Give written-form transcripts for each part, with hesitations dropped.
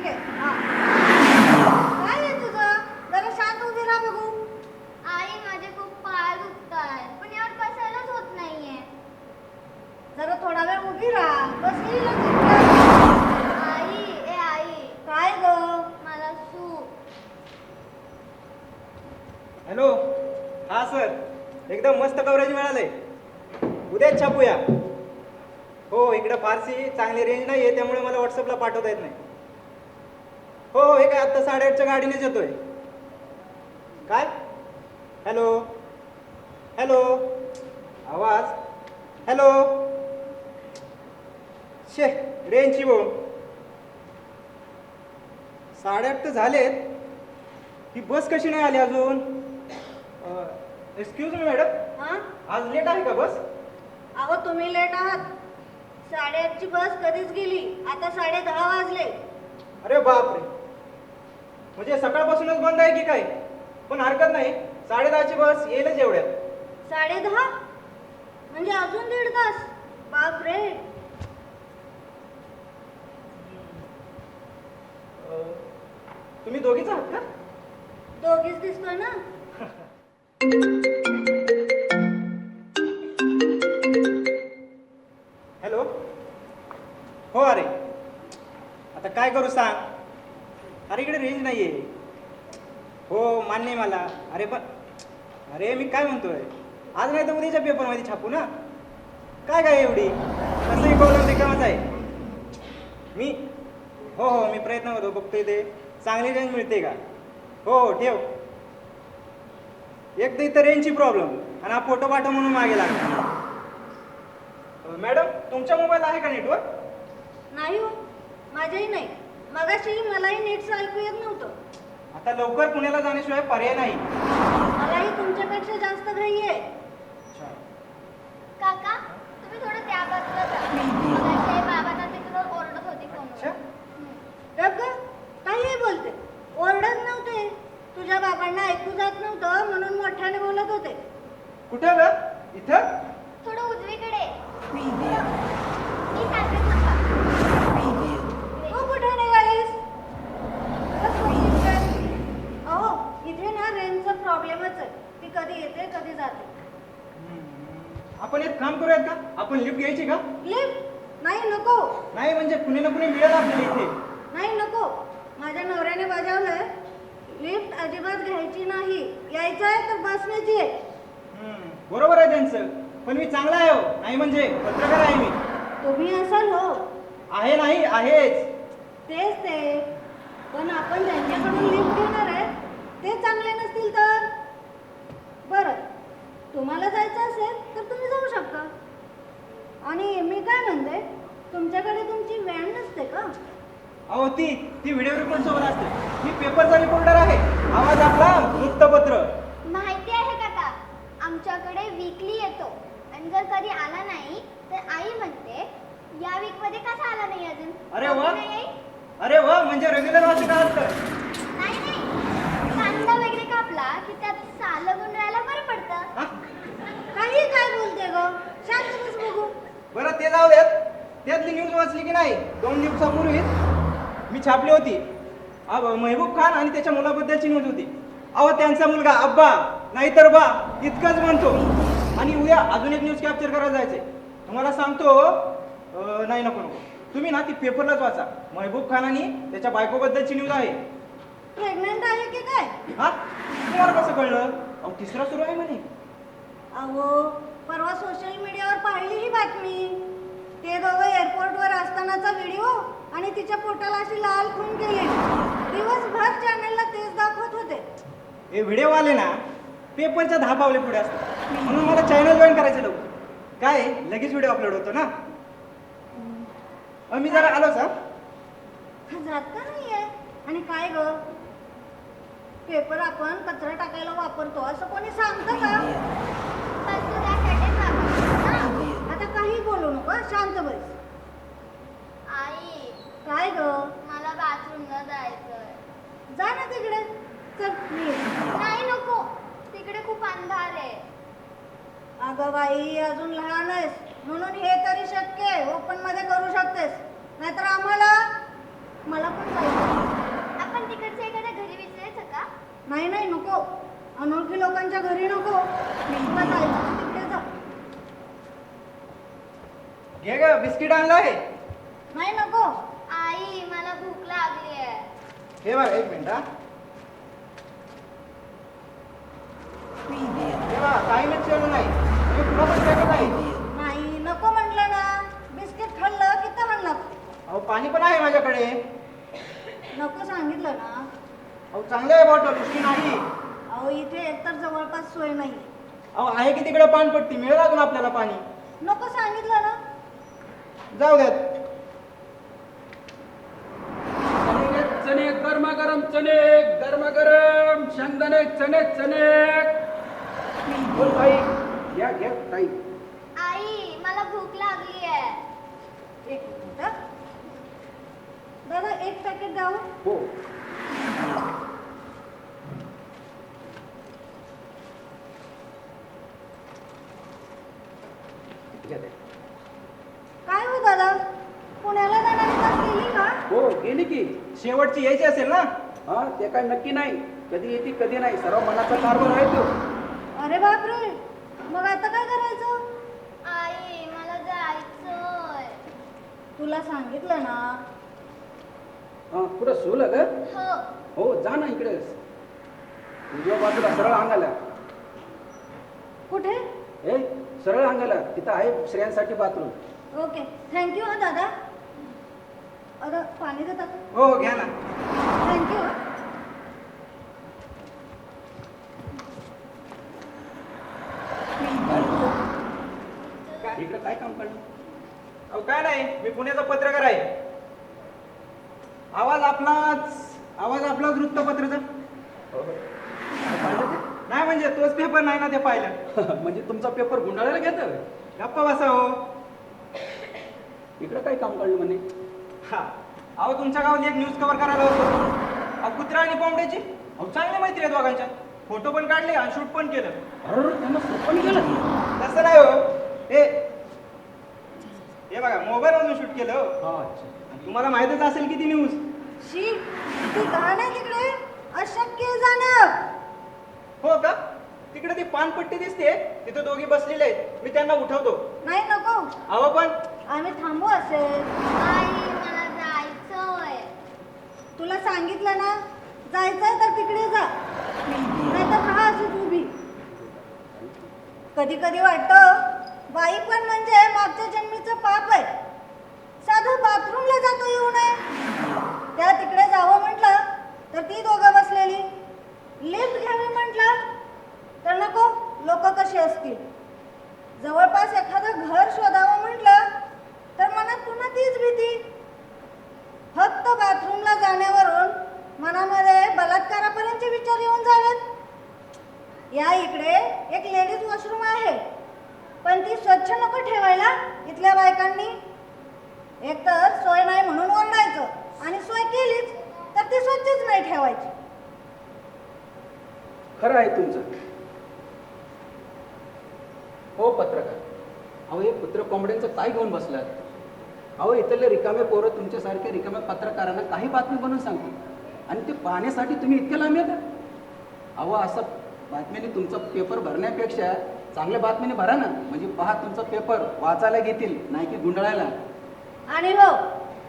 ठीक आहे. हा. काय आहे तुझं? जरा शांत उभी राहा बघू. आई माझे खूप पाय दुखतायत पण यावर बसायलाच होत नाहीये. जरा थोडा वेळ उभी राहा. बस येईल. आई ए आई काय ग? मला सूप. हॅलो. हा सर, एकदम मस्त कव्हरेज मिळालंय. उद्याच छापूया. हो, इकडं फारशी चांगली रेंज नाही आहे, त्यामुळे मला व्हॉट्सअपला पाठवता येत नाही. हो हो, हे काय आत्ता 8:30च्या गाडीनेच येतोय. काय? हॅलो हॅलो, आवाज. हॅलो. शे, रेंजची भाऊ. 8:30 तर झालेत. ही बस कशी नाही आली अजून? एक्सक्यूज मी मॅडम, हा? आज लेट आहे का बस? अहो तुम्ही लेट आहात. 8:30ची बस कधीच गेली. आता 10:30 वाजले. अरे बापरे, म्हणजे सकाळपासूनच बंद आहे की काय? पण हरकत नाही, 10:30ची बस येईलच एवढ्यात. 10:30 म्हणजे अजून 1.5 तास. बापरे. तुम्ही दोघीच आहात का? दोघीच दिसतोय ना. हॅलो. हो, अरे आता काय करू सांग. अरे इकडे रेंज नाही आहे. हो मान्य आहे मला. अरे पण अरे मी काय म्हणतोय, आज नाही तर उद्याच्या पेपरमध्ये छापू ना. काय एवढी, कसंही प्रॉब्लेम रिकामाच आहे. मी हो हो, मी प्रयत्न करतो, बघतोय ते चांगली रेंज मिळते का. हो ठेव. एक तर इथं रेंजची प्रॉब्लेम आणि हा फोटो पाठव म्हणून मागे लागला. मॅडम, तुमच्या मोबाईल आहे का नेटवर्क? नाही हो, माझ्याही नाही. मगाशी मलाही नीटचं ऐकू येत नव्हतं. आता लवकर पुण्याला जाण्याशिवाय पर्याय नाही. मलाही तुमच्यापेक्षा जास्त घाई आहे. काका तुम्ही थोडं त्या बाजूला जा. मगाशी आई बाबांना तिकडून ओरडत होती अच्छा. फोनवर. गप ग, काहीही बोलते. ओरडत नव्हते. तुझ्या बाबांना ऐकू जात नव्हतं म्हणून मोठ्याने बोलत होते. कुठं ग? इथं? थोडं उजवीकडे. मी सांगते थांबा. तू कुठे निघालीस? बस बघ इथे. अहो इथे ना रेंजचा प्रॉब्लेमच आहे. ती कधी येते कधी जाते. आपण एक काम करूयात का? आपण लिफ्ट घ्यायची का? लिफ्ट? नाही नको. नाही म्हणजे कुणी ना कुणी मिळेल आपल्याला इथे. नाही नको. माझ्या नवऱ्याने बजावलंय, लिफ्ट अजिबात घ्यायची नाही. यायचं आहे तर बसण्याची आहे. बरोबर आहे त्यांचं, पण मी चांगला आहे हो. नाही म्हणजे पत्रकार आहे मी. तुम्ही असाल हो. आहे नाही आहेच. तेच ते. पण आपण ज्यांच्याकडून लिफ्ट घेणार आहे ते चांगले नसतील तर? बरं, तुम्हाला जायचं असेल तर तुम्ही जाऊ शकता. आणि मी काय म्हणते, तुमच्याकडे तुमची व्हॅन नसते का? अहो ती व्हिडिओ रिपोर्ट सोबत असते. मी पेपरचा रिपोर्टर आहे. आवाज आपला वृत्तपत्र. माहिती आहे काका, आमच्याकडे वीकली येतो आणि जर कधी आला नाही तर आई म्हणते या वीक मध्ये कसा आला नाही अजून. अरे वा. कधी नाही आई? अरे वा, म्हणजे रेग्युलर वाचक आहात तर. नाही कांदा वगैरे कापला की त्यात सालं गुंडरायला बरं पडतं. हा? काही काय बोलते ग? शांत बस बघू. बरं ते जाऊ देत. त्यातली न्यूज वाचली की नाही? 2 दिवसापूर्वीच मी छापली होती. महबूब खान आणि त्याच्या मुलाबद्दलची न्यूज होती. अहो त्यांचा मुलगा अब्बा नाहीतर बा इतकंच म्हणतो. आणि उद्या अजून एक न्यूज कॅप्चर करायला जायचंय. तुम्हाला सांगतो, नाही नको तुम्ही ना ती पेपरलाच वाचा. महबूब खान आणि त्याच्या बायकोबद्दलची न्यूज आहे. प्रेग्नंट आहे की काय? हा, तुम्हाला कसं कळलं? अहो तिसरा सुरू आहे म्हणे. अहो परवा सोशल मीडियावर पाहिली ही बातमी. ते दोघं एअरपोर्टवर असतानाचा व्हिडिओ आणि तिच्या पोटाला अशी लाल खून केली. दिवसभर चॅनलला तेच दाखवत होते. हे व्हिडिओवाले ना पेपरच्या 10 पावले पुढे असतात. म्हणून मला चॅनल जॉईन करायचं लवकर. काय लगेच व्हिडिओ अपलोड होतो ना. मी जरा आलोच. जात का नाहीये? आणि काय ग, पेपर आपण कचरा टाकायला वापरतो असं कोणी सांगतं का? पण तू त्यासाठीच वापरतेस ना. आता काही बोलू नको, शांत बस. आई काय ग? मला बाथरूमला जायचंय. जा ना तिकडे. चल मी येते. नाही नको, तिकडे खूप अंधार आहे. अगं बाई, अजून लहान आहेस म्हणून हे तरी शक्य आहे, ओपन मध्ये करू शकतेस. नाहीतर मला पण जायचं. अनोळखी लोकांच्या घरी नको. तुला जायचं तर तिकडे जा. घे ग, बिस्किट आणलंय. नाही नको. आई मला भूक लागली आहे. हे बघ, एक मिनिट हा. हे बघ, काही नसेल नाही. हे तुला पण द्यायचं नाही. नाही नको म्हटलं ना. बिस्किट खाल्लं की तर म्हणलं. अहो पाणी पण आहे माझ्याकडे. नको सांगितलं ना. अहो चांगलं आहे बॉटल, दुसरी नाही. अहो इथे एकतर जवळपास सोय नाही. अहो आहे की तिकडे पानपट्टी, मिळेल अजून आपल्याला पाणी. नको सांगितलं ना. जाऊ द्यात. चणे गरमागरम, चणे गरमागरम, शेंगदाणे चणे चणे. बोल बाई. घ्या घ्या ताई. आई मला भूक लागली आहे. एक मिनिट हं. दादा एक पॅकेट द्यावं. हो. घ्या ते. काय हो दादा, पुण्याला जाणारी बस गेली का? हो गेली की. शेवटची यायची असेल ना? हा ते काय नक्की नाही, कधी येते कधी नाही, सर्व मनाचा कारभार आहे तो. अरे बापरे, मग आता काय करायचं? आई मला जायचंय. तुला सांगितलं ना. हा कुठं सोल ग? हो. हो जा ना इकडे, उजव्या बाजूला सरळ अंगाला. कुठे? हे सरळ अंगाला, तिथं आहे स्त्रियांसाठी बाथरूम. ओके, थँक्यू हा दादा. अरे पाणी देतात. हो घ्या ना. थँक्यू. इकडे काय काम काढलं? अहो काय नाही, मी पुण्याचा पत्रकार आहे. आवाज आपलाच वृत्तपत्राचा. नाही म्हणजे तोच पेपर नाही ना ते पाहिलं. म्हणजे तुमचा पेपर गुंडाळायला घेतं. गप्पा बसा हो. इकडे काय काम काढलं म्हणे? हा अहो तुमच्या गावात एक न्यूज कव्हर करायला होतो. अहो कुत्रा आणि कोंबड्याची अहो चांगली मैत्री आहे दोघांच्या. फोटो पण काढले आणि शूट पण केलं. अरे त्यांना सोपं केलं. तसं नाही हो. हे बघा मोबाईल मधून शूट केलं हो. हा अच्छा. आणि तुम्हाला माहितच असेल की ती न्यूज. शी, ती घाण आहे तिकडे. अशक्य आहे जाणं. हो का? तिकडे ती पानपट्टी दिसते, तिथे दोघी बसलेले आहेत. मी त्यांना उठवतो. नाही नको. अहो पण आम्ही थांबू असेल. आई मला जायचंय. तुला सांगितलं ना, जायचंय तर तिकडे जा, नाहीतर राहा अशीच उभी. कधी कधी वाटतं बाई पण म्हणजे मागच्या जन्मीचं पाप आहे. साधं बाथरूमला जातो येऊ नये. त्या तिकडे जावं म्हटलं तर ती दोघं बसलेली. लिफ्ट घ्यावी म्हटलं तर नको, लोक कशी असतील. जवळपास एखादं घर शोधावं म्हटलं तर मनात पुन्हा तीच भीती. फक्त बाथरूमला जाण्यावरून मनामध्ये बलात्कारापर्यंतचे विचार येऊन जावेत. या इकडे एक लेडीज वॉशरूम आहे, पण ती स्वच्छ नको ठेवायला इथल्या बायकांनी. एकतर सोय नाही म्हणून ओरडायचं, आणि सोय केलीच तर ती स्वच्छच नाही ठेवायची. खरं आहे तुमचं. हो पत्रकार. अहो हे कुत्र कोंबड्यांचं काय घेऊन बसलात? अहो इथले रिकामे पोरं तुमच्यासारख्या रिकाम्या पत्रकारांना काही बातमी बनवून सांगतात, आणि ते पाहण्यासाठी तुम्ही इतके लांब येता. अहो असं बातमीने तुमचा पेपर भरण्यापेक्षा चांगल्या बातमीने भरा ना, म्हणजे पहा तुमचा पेपर वाचायला घेतील, नाही की गुंडाळायला. आणि हो,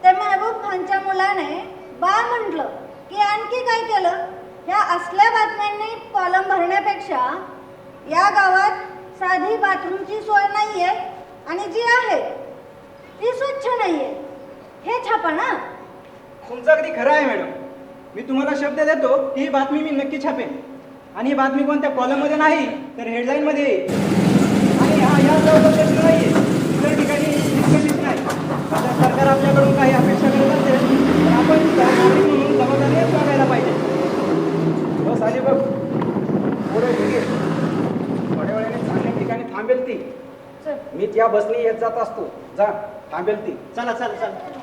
ते महबूब खानच्या मुलाने बा म्हटलं की आणखी काय केलं. ह्या असल्या बातम्यांनी कॉलम भरण्यापेक्षा या गावात साधी बाथरूमची सोय नाहीये, आणि जी आहे ती स्वच्छ नाहीये, हे छापा ना. तुमचं अगदी खरं आहे मॅडम. मी तुम्हाला शब्द देतो की ही बातमी मी नक्की छापेन. आणि ही बातमी कोणत्या कॉलममध्ये नाही तर हेडलाईनमध्ये येईल. आणि हा या प्रश्न नाही आहे, इतर ठिकाणी निष्कर्षित नाही. आता सरकार आपल्याकडून काही अपेक्षा करत असेल तर आपण नागरिक म्हणून जबाबदारीने वागायला पाहिजे. बस आली बघ. पुढे निघेल. थोड्या वेळाने चांगल्या ठिकाणी थांबेल ती. चल. मी त्या बसने येत जात असतो. जा थांबेल ती. चला चला चला.